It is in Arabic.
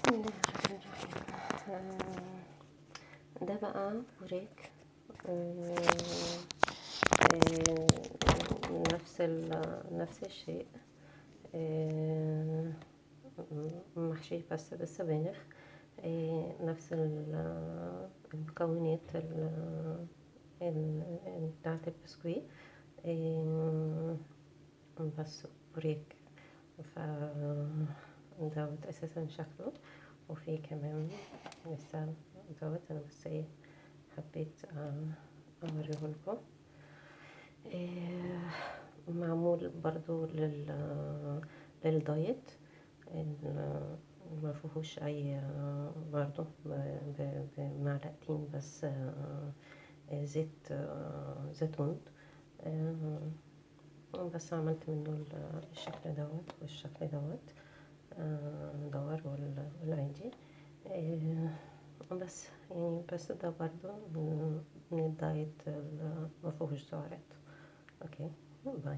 بسم الله الرحمن الرحيم. ده بقى بوريك. نفس الشيء. محشي بس بالسبانخ. نفس المكونات بتاعت البسكويت. بس بوريك. ف دوت اساسا شكله، وفي كمان لسه دوت انا بس حبيت اوريهولكم. معمول برضو للدايت. ما فيهوش اي برضو بمعلقتين بس زيت زيتون. بس عملت منه الشكل دوت والشكل دوت، مدور والعادي. بس يعني بس ده برضو من الدايت، مفيهوش سعرات. اوكي، باي.